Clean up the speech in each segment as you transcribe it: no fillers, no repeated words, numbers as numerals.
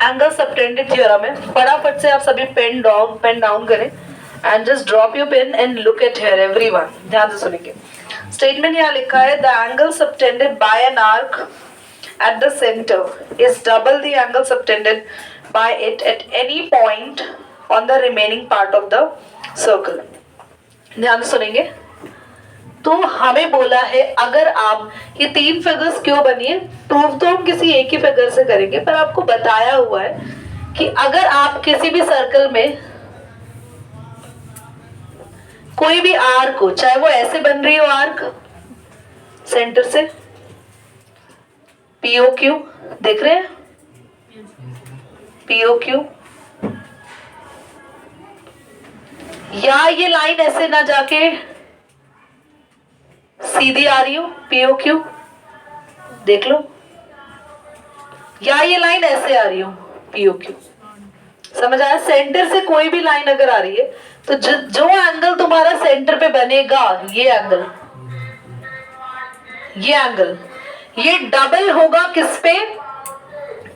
Angle subtended theorem है, फटाफट से आप सभी पेन डाउन करें and just drop your pen and look at here everyone, ध्यान से सुनेंगे। स्टेटमेंट यहाँ लिखा है the angle subtended by an arc at the center is double the angle subtended by it at any point on the remaining part of the circle। ध्यान से सुनेंगे। तो हमें बोला है अगर आप ये तीन फिगर्स क्यों बनी है, प्रूव तो हम किसी एक ही फिगर से करेंगे, पर आपको बताया हुआ है कि अगर आप किसी भी सर्कल में कोई भी आर्क हो, चाहे वो ऐसे बन रही हो आर्क सेंटर से POQ, देख रहे हैं POQ, या ये लाइन ऐसे ना जाके सीधी आ रही हो POQ, देख लो, या ये लाइन ऐसे आ रही हो POQ, समझ आया। सेंटर से कोई भी लाइन अगर आ रही है तो जो एंगल तुम्हारा सेंटर पे बनेगा, ये एंगल ये डबल होगा किस पे,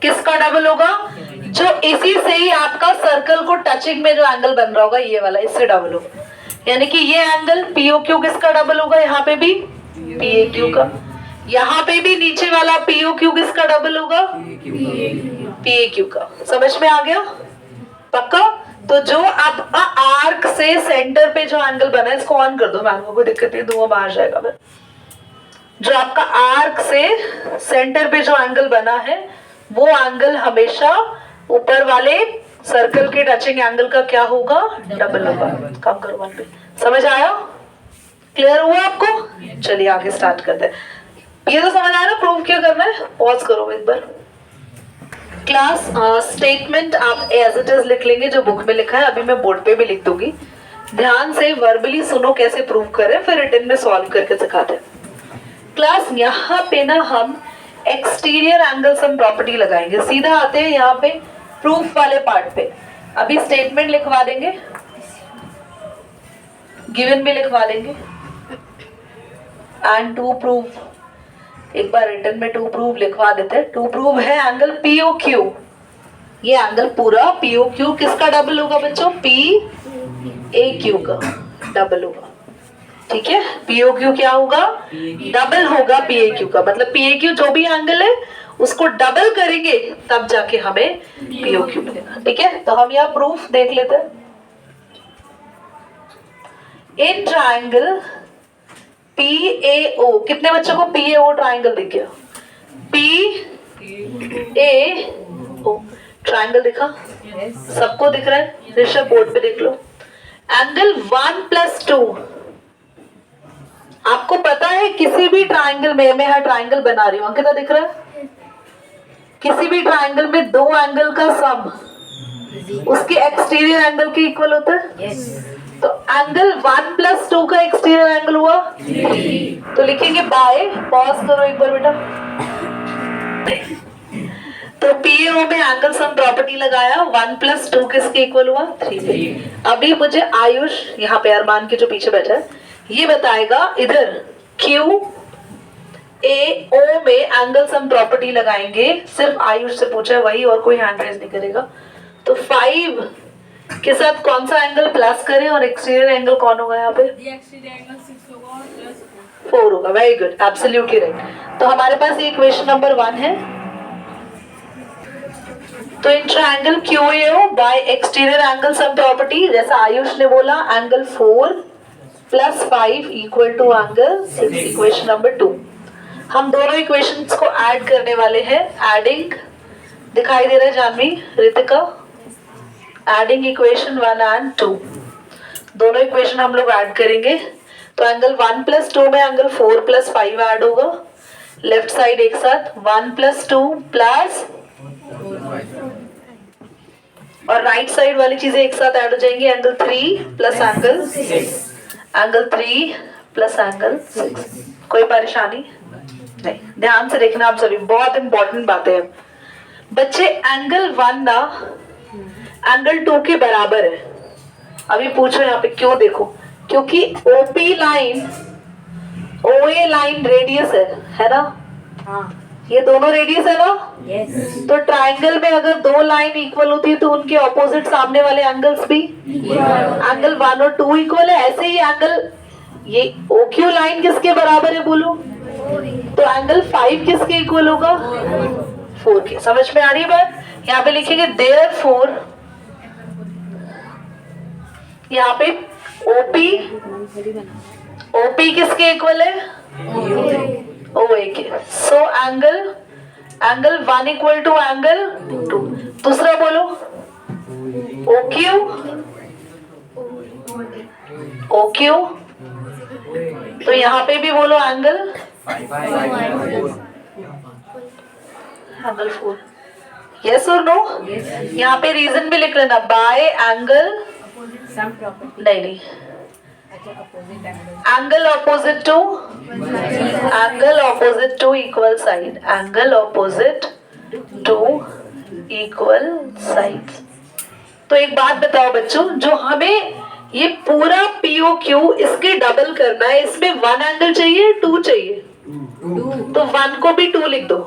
किसका डबल होगा, जो इसी से ही आपका सर्कल को टचिंग में जो एंगल बन रहा होगा ये वाला, इससे डबल होगा। यानी कि ये एंगल POQ किसका डबल होगा, यहाँ पे भी PAQ का, यहाँ पे भी नीचे वाला POQ किसका डबल होगा, PAQ का। समझ में आ गया पक्का। तो जो आपका आर्क से सेंटर पे जो एंगल बना है, इसको ऑन कर दो, मैम को कोई दिक्कत नहीं, धुआं बाहर जाएगा फिर। जो आपका आर्क से सेंटर पे जो एंगल बना है वो एंगल हमेशा ऊपर वाले सर्कल के टचिंग एंगल का क्या होगा, डबल होगा। कम करो वन पे, समझ आया, क्लियर हुआ आपको। चलिए आगे स्टार्ट करते हैं। ये तो समझ आया ना, प्रूव क्या करना है, पॉज करो एक बार। क्लास स्टेटमेंट आप एज इट इज लिख लेंगे जो बुक में लिखा है, अभी मैं बोर्ड पे भी लिख दूंगी। ध्यान से वर्बली सुनो कैसे प्रूव करें, फिर रिटन में सॉल्व करके सिखाते हैं। क्लास यहाँ पे ना हम एक्सटीरियर एंगल सम प्रॉपर्टी लगाएंगे, सीधा आते हैं यहाँ पे प्रूफ वाले पार्ट पे। अभी स्टेटमेंट लिखवा देंगे, गिवन भी लिखवा देंगे, एंड टू प्रूव, एक बार रिटन में टू प्रूव लिखवा देते हैं। टू प्रूव है एंगल POQ, ये एंगल पूरा POQ किसका डबल होगा बच्चों, PAQ का डबल होगा, ठीक है। POQ क्या होगा, डबल होगा PAQ का, मतलब PAQ जो भी एंगल है उसको डबल करेंगे तब जाके हमें POQ मिलेगा, ठीक है। तो हम यहाँ प्रूफ देख लेते हैं। इन ट्राइंगल PAO, कितने बच्चों को PAO ट्राइंगल दिख गया, PAO ट्राइंगल दिखा, सबको दिख रहा है, ऋषभ बोर्ड पे देख लो। एंगल 1+2, आपको पता है किसी भी ट्राइंगल में, मैं हर ट्राइंगल बना रही हूँ, कितना दिख रहा है, किसी भी ट्राइंगल में दो एंगल का सम उसके एक्सटीरियर एंगल के इक्वल होता है। तो एंगल 1+2 का एक्सटीरियर एंगल हुआ, तो लिखेंगे बाय, पॉज करो एक बार बेटा। तो PAO में एंगल सम प्रॉपर्टी लगाया, 1+2 किसके इक्वल हुआ, 3। अभी मुझे आयुष यहाँ पे अरमान के जो पीछे बैठा है ये बताएगा, इधर QAO में एंगल सम प्रॉपर्टी लगाएंगे, सिर्फ आयुष से पूछा है वही, और कोई हैंड रेज नहीं करेगा। तो 5 के साथ कौन सा एंगल प्लस करें और एक्सटीरियर एंगल कौन होगा यहाँ पे, 4 होगा, वेरी गुड, एब्सोल्युटली राइट। तो हमारे पास ये इक्वेशन नंबर 1 है। तो in triangle QAO by exterior angle sum property, जैसा आयुष ने बोला, angle 4 + 5 equal to angle 6, equation number 2। हम दोनों इक्वेशंस को ऐड करने वाले हैं, एडिंग, दिखाई दे रहा है Janvi, Ritika, adding equation 1 and 2, दोनों इक्वेशन हम लोग ऐड करेंगे। तो एंगल 1+2 में एंगल 4 + 5 ऐड होगा, लेफ्ट साइड एक साथ 1+2 प्लस, और राइट साइड वाली चीजें एक साथ ऐड हो जाएंगी, एंगल 3 + एंगल 6, एंगल 3 + एंगल 6। कोई परेशानी नहीं, ध्यान से देखना आप सभी, बहुत इंपॉर्टेंट बातें हैं बच्चे। एंगल 1 ना एंगल 2 के बराबर है। अभी पूछो यहाँ पे क्यों, देखो, क्योंकि OP line OA line radius है ना, हाँ, ये दोनों रेडियस है ना? यस। तो ट्राइंगल में अगर दो लाइन इक्वल होती है तो उनके ऑपोजिट सामने वाले एंगल्स भी एंगल 1 और 2 इक्वल है। ऐसे ही एंगल ये OQ लाइन किसके बराबर है बोलो? तो एंगल 5 किसके इक्वल होगा? 4 के। समझ में आ रही है बात? यहाँ पे लिखेंगे देयरफॉर, यहाँ पे OP किसके इक्वल है? OA के। So angle 1 equal to angle 2। दूसरा बोलो OQ। तो यहाँ पे भी बोलो एंगल 4। यस और नो? यहाँ पे रीजन भी लिख लेना, बाय एंगल नहीं angle opposite to equal side, angle opposite to equal side. तो एक बात बताओ बच्चों, जो हमें ये पूरा POQ इसके डबल करना है, इसमें 1 एंगल चाहिए 2 चाहिए? तो 1 को भी 2 लिख दो,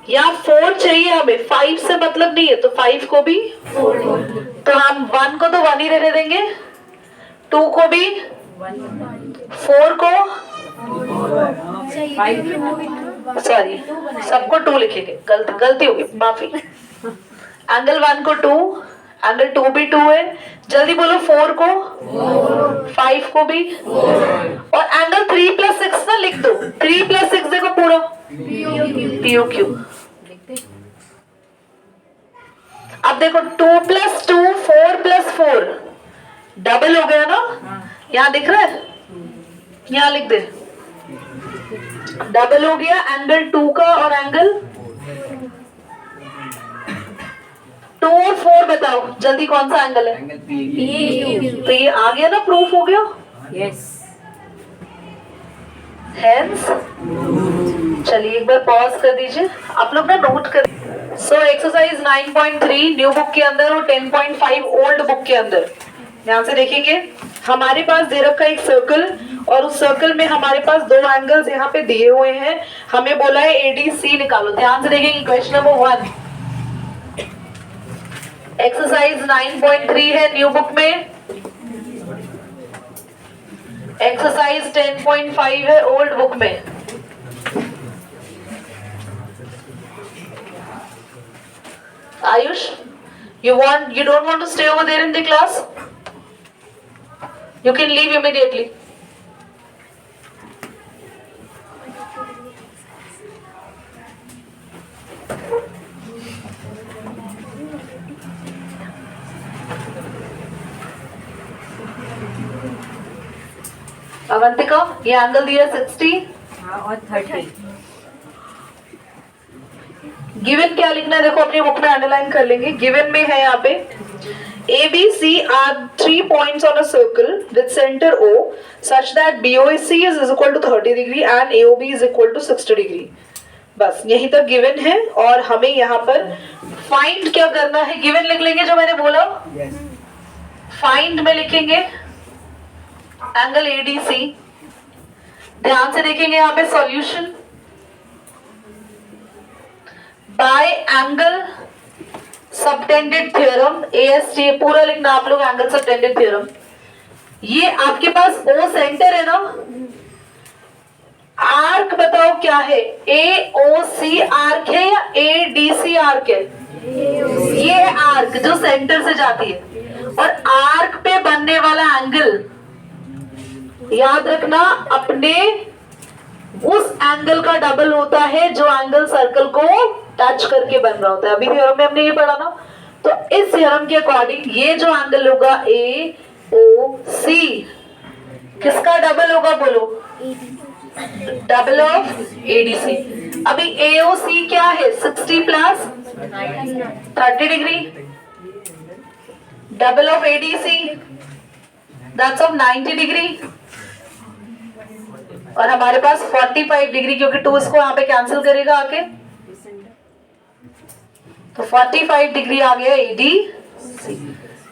या 4 चाहिए हमें, 5 से मतलब नहीं है तो 5 को भी 4। तो हम 1 को तो 1 ही रहने देंगे, 2 को भी 4 को सॉरी सबको 2 लिखेंगे, गलती होगी, माफी। एंगल 1 को 2, एंगल 2 भी 2 है, जल्दी बोलो 4 को 5 को भी, और एंगल 3 + 6 ना लिख दो, 3 + 6 देखो पूरा POQ। अब देखो 2 + 2 4 + 4 डबल हो गया ना? यहाँ दिख रहा है, यहाँ लिख दे, डबल हो गया एंगल 2 का और एंगल 2 और 4 बताओ जल्दी कौन सा एंगल है? तो ये आ गया ना, प्रूफ हो गया। यस। हेंस चलिए एक बार पॉज कर दीजिए, आप लोग ना नोट कर। सो एक्सरसाइज 9.3 न्यू बुक के अंदर और 10.5 ओल्ड बुक के अंदर, ध्यान से देखेंगे। हमारे पास दे रखा है एक सर्कल, और उस सर्कल में हमारे पास 2 एंगल्स यहाँ पे दिए हुए हैं, हमें बोला है ADC निकालो। ध्यान से देखेंगे, क्वेश्चन नंबर 1 एक्सरसाइज 9.3 है न्यू बुक में, एक्सरसाइज 10.5 है ओल्ड बुक में। Ayush, you don't want to stay over there in the class? You can leave immediately. Avantika, ये एंगल दिया 60 और 30। गिवन क्या लिखना है देखो, अपनी बुक में अंडरलाइन कर लेंगे। गिवन में है यहाँ पे ABC are 3 points on a circle with center O such that BOC is equal to 30 degree and AOB is equal to 60 degree। बस यहीं तक गिवन है, और हमें यहाँ पर फाइंड क्या करना है, गिवन लिख लेंगे जो मैंने बोला। फाइंड में लिखेंगे एंगल ADC। ध्यान से देखेंगे यहाँ पे solution, bye angle subtended theorem, AST पूरा लिखना आप लोग, एंगल सबटेंडेड थ्योरम। ये आपके पास O सेंटर है ना, आर्क बताओ क्या है, AOC आर्क है या ADC आर्क है? ये है आर्क जो सेंटर से जाती है, और आर्क पे बनने वाला एंगल याद रखना अपने उस एंगल का डबल होता है जो एंगल सर्कल को टच करके बन रहा होता है। अभी थ्योरम में हमने ये पढ़ा ना, तो इस थ्योरम के अकॉर्डिंग ये जो एंगल होगा AOC किसका डबल होगा बोलो? Double of ADC। अभी AOC क्या है? 60 + 30 degree, double of ADC that's of 90 degree, और हमारे पास 45 डिग्री, क्योंकि 2 इसको यहाँ पे कैंसिल करेगा आके, तो 45 डिग्री आ गया ADC।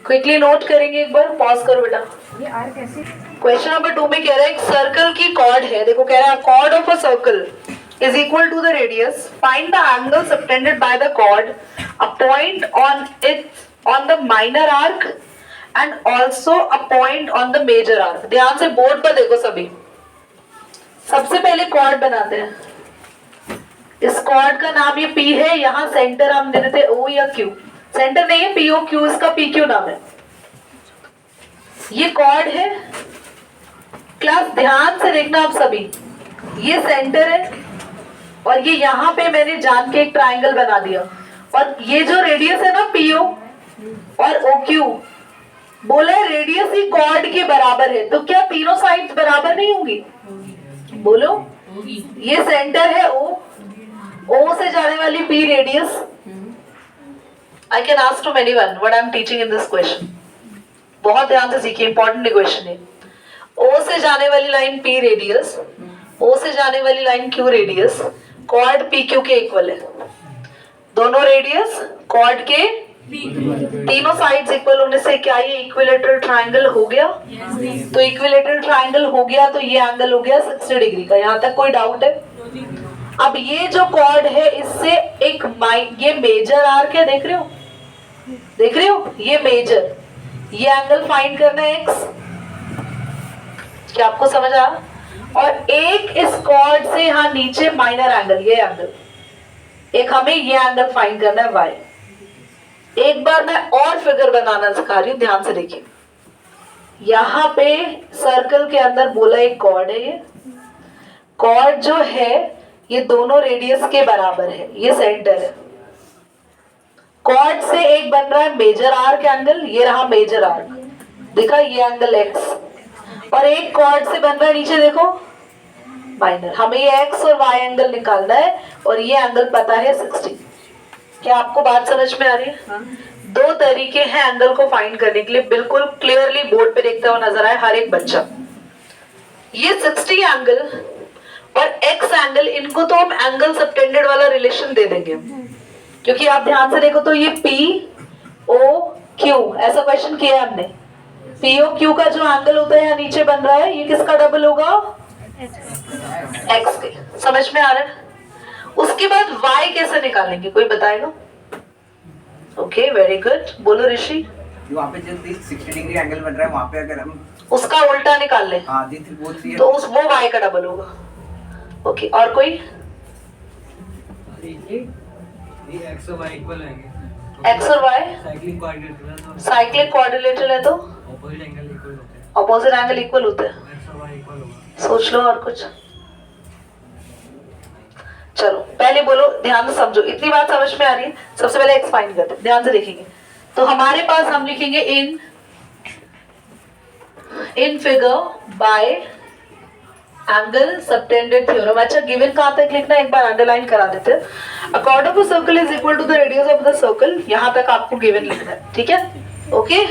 क्विकली नोट करेंगे एक बार, पॉज करो बेटा। ये आर कैसे? क्वेश्चन नंबर 2 में कह रहा है एक सर्कल की कॉर्ड है, देखो कह रहा है chord of a circle is equal to the radius. Find the angle subtended by the chord. A point on it on the minor arc and also a point on the major arc. ध्यान से board पर देखो सभी. सबसे पहले cord बनाते हैं. इस कॉर्ड का नाम ये P है. यहाँ सेंटर हम दे देते O या Q. सेंटर नहीं है, PO Q, इसका PQ नाम है. ये कॉर्ड है. क्लास ध्यान से देखना आप सभी. ये सेंटर है और ये यहाँ पे मैंने जान के एक ट्रायंगल बना दिया. और ये जो रेडियस है ना PO और OQ, बोला है रेडियस ही कॉर्ड के बराबर है. तो क्या तीनों साइड्स बराबर नहीं होंगी? बोलो. ये सेंटर है O से जाने वाली P radius. I can ask from anyone what I am teaching in this question. बहुत ध्यान से सीखिए, इंपॉर्टेंट इक्वेशन है. O से जाने वाली लाइन P रेडियस, O से जाने वाली line Q radius, chord PQ के इक्वल है. दोनों रेडियस कॉर्ड के तीनों साइड्स इक्वल होने से क्या ये इक्विलेटरल ट्रायंगल हो गया? तो इक्विलेटरल ट्रायंगल हो गया तो ये एंगल हो गया 60 डिग्री का. यहाँ तक कोई डाउट है? अब ये जो कॉर्ड है इससे एक ये मेजर आर्क है. देख रहे हो? देख रहे हो? ये मेजर, ये एंगल फाइंड करना है x. क्या आपको समझ आया? और एक इस कॉर्ड से यहाँ नीचे माइनर एंगल, ये एंगल, एक हमें ये एंगल फाइंड करना है y. एक बार मैं और फिगर बनाना सिखा रही हूँ, ध्यान से देखिए. यहाँ पे सर्कल के अंदर बोला एक कॉर्ड है. ये कॉर्ड जो है ये दोनों रेडियस के बराबर है. ये सेंटर है. कॉर्ड से एक बन रहा है मेजर आर्क एंगल. ये रहा मेजर आर्क, देखा? ये एंगल x. और एक कॉर्ड से बन रहा है नीचे, देखो, माइनर. हमें ये x और y एंगल निकालना है और ये एंगल पता है 60. क्या आपको बात समझ में आ रही है? दो तरीके हैं एंगल को फाइंड करने के लिए, बिल्कुल क्लियरली बोर्ड पे देखता हुआ नजर आए हर एक बच्चा. ये 60 एंगल और x एंगल, इनको तो हम एंगल सबटेंडेड वाला रिलेशन दे देंगे. क्योंकि आप ध्यान से देखो तो ये POQ ऐसा क्वेश्चन किया है हमने. POQ का जो एंगल होता है यहाँ नीचे बन रहा है, ये किसका डबल होगा? x के. समझ में आ रहा है? उसके बाद y कैसे निकालेंगे, कोई बताएगा? Okay, very good. बोलो ऋषि. वहाँ पे जो 60 डिग्री एंगल बन रहा है, वहाँ पे अगर हम उसका उल्टा निकाल ले तो उस वो y का डबल होगा. ओके, और कोई? ये x और y इक्वल आएंगे. x और y साइक्लिक कोऑर्डिनेटर है तो साइक्लिक कोऑर्डिनेटर है तो ऑपोजिट एंगल इक्वल होते हैं. ऑपोजिट एंगल इक्वल होता है. x और y इक्वल होगा. सोच लो और कुछ. चलो पहले बोलो, ध्यान से समझो. इतनी बात समझ में आ रही है? सबसे पहले x फाइंड करते हैं. ध्यान से देखेंगे तो हमारे पास हम लिखेंगे in figure by angle subtended theorem. अच्छा, गिवन कहां तक लिखना है एक बार अंडरलाइन करा देते हैं. A chord of a circle is equal to the radius of the circle. यहां तक आपको गिवन लिखना है. ठीक है? ओके,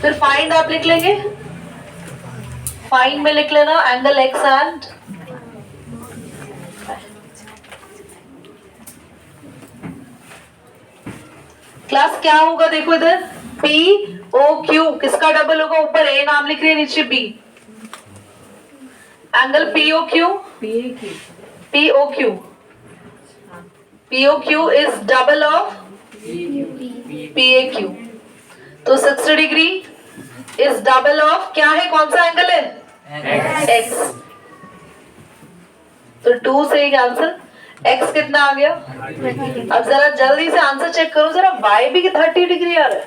फिर फाइंड आप लिख लेंगे. फाइंड में लिख लेना एंगल x एंड क्लास क्या होगा. देखो इधर POQ किसका डबल होगा? ऊपर A नाम लिख रहे हैं, नीचे B. Angle POQ is double of PAQ. तो 60 डिग्री इज डबल ऑफ, क्या है, कौन सा एंगल है? x. तो 2 से एक आंसर. x कितना आ गया? अब जरा जल्दी से आंसर चेक करो जरा. y भी 30 डिग्री आ रहा है.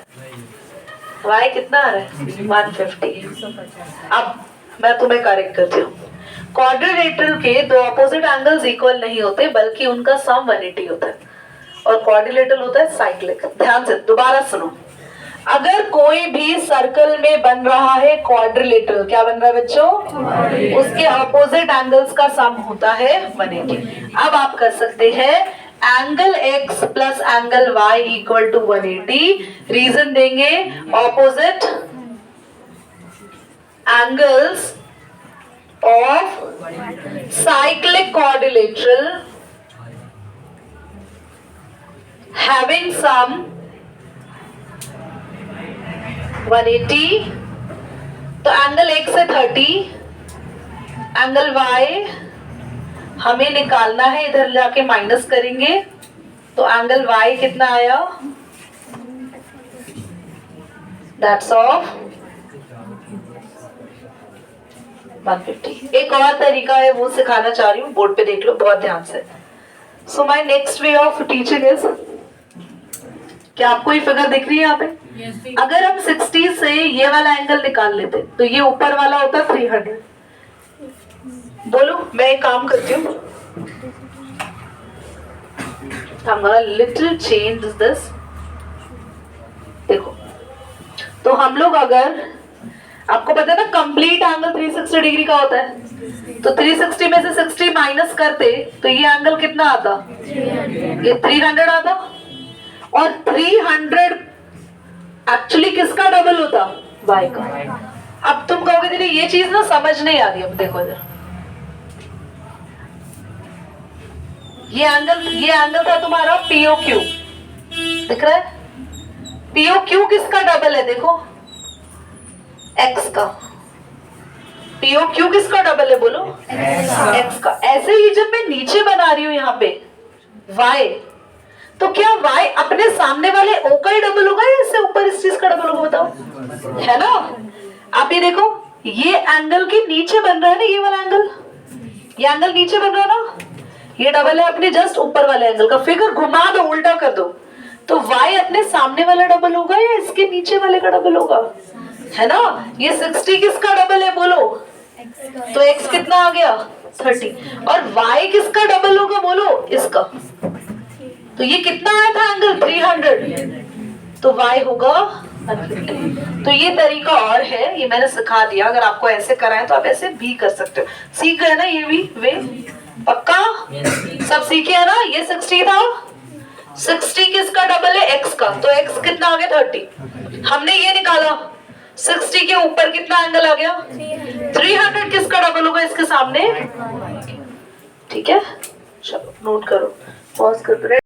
y कितना आ रहा है? 150. अब मैं तुम्हें करेक्ट करती हूँ. क्वाड्रिलेटरल के दो अपोजिट एंगल्स इक्वल नहीं होते, बल्कि उनका सम 180 होता है. और क्वाड्रिलेटरल होता है साइक्लिक. ध्यान से दोबारा सुनो. अगर कोई भी सर्कल में बन रहा है क्वाड्रिलेटरल, क्या बन रहा है बच्चों? उसके अपोजिट एंगल्स का सम होता है 180. अब आप कर सकते हैं angle x plus angle y equal to 180. Reason देंगे, opposite angles of cyclic quadrilateral having sum 180. तो एंगल x है 30, एंगल y हमें निकालना है, इधर जाके माइनस करेंगे तो एंगल y कितना आया, दैट्स ऑफ 150। एक और तरीका है वो सिखाना चाह रही हूँ, बोर्ड पे देख लो बहुत ध्यान से। So my next way of teaching is, क्या आपको ये फिगर दिख रही है यहाँ पे? अगर हम 60 से ये वाला एंगल निकाल लेते तो ये ऊपर वाला होता 300। बोलो, मैं एक काम करती हूँ, I'm gonna little change this। देखो, तो हम लोग अगर, आपको पता है ना कंप्लीट एंगल 360 डिग्री का होता है, तो 360 में से 60 माइनस करते तो ये एंगल कितना आता, ये 300 आता। और 300 एक्चुअली किसका डबल होता, y का। अब तुम कहोगे दीदी ये चीज ना समझ नहीं आ रही। अब देखो जरा, ये एंगल था तुम्हारा POQ, दिख रहा है? POQ किसका डबल है, देखो x का। POQ किसका डबल है, बोलो x का। ऐसे ही जब मैं नीचे बना रही हूं यहाँ पे y, तो क्या y अपने सामने वाले O का ही डबल होगा या इससे ऊपर इस चीज का डबल होगा, बताओ, है ना? आप ये देखो, ये एंगल के नीचे बन रहा है ना, ये वाला एंगल, ये एंगल नीचे बन रहा है ना, ये डबल है अपने जस्ट ऊपर वाले एंगल का। फिगर घुमा दो, उल्टा कर दो, तो y अपने सामने वाला डबल होगा या इसके नीचे वाले का डबल होगा, है ना? ये 60 किसका डबल है, बोलो, तो x कितना आ गया 30, और y किसका डबल होगा, बोलो, इसका। तो ये कितना आया था एंगल 300, तो y होगा 150। तो ये तरीका और है, ये मैंने सिखा दिया। अगर आपको ऐसे कराएं तो आप ऐसे भी कर सकते हो। सीख गए ना ये भी वे, पक्का सब सीखे है ना? ये 60 था, 60 किसका डबल है, x का, तो x कितना आ गया 30। हमने ये निकाला 60 के ऊपर कितना एंगल आ गया 300, किसका डबल होगा इसके सामने, ठीक है? चलो नोट करो, पॉज कर।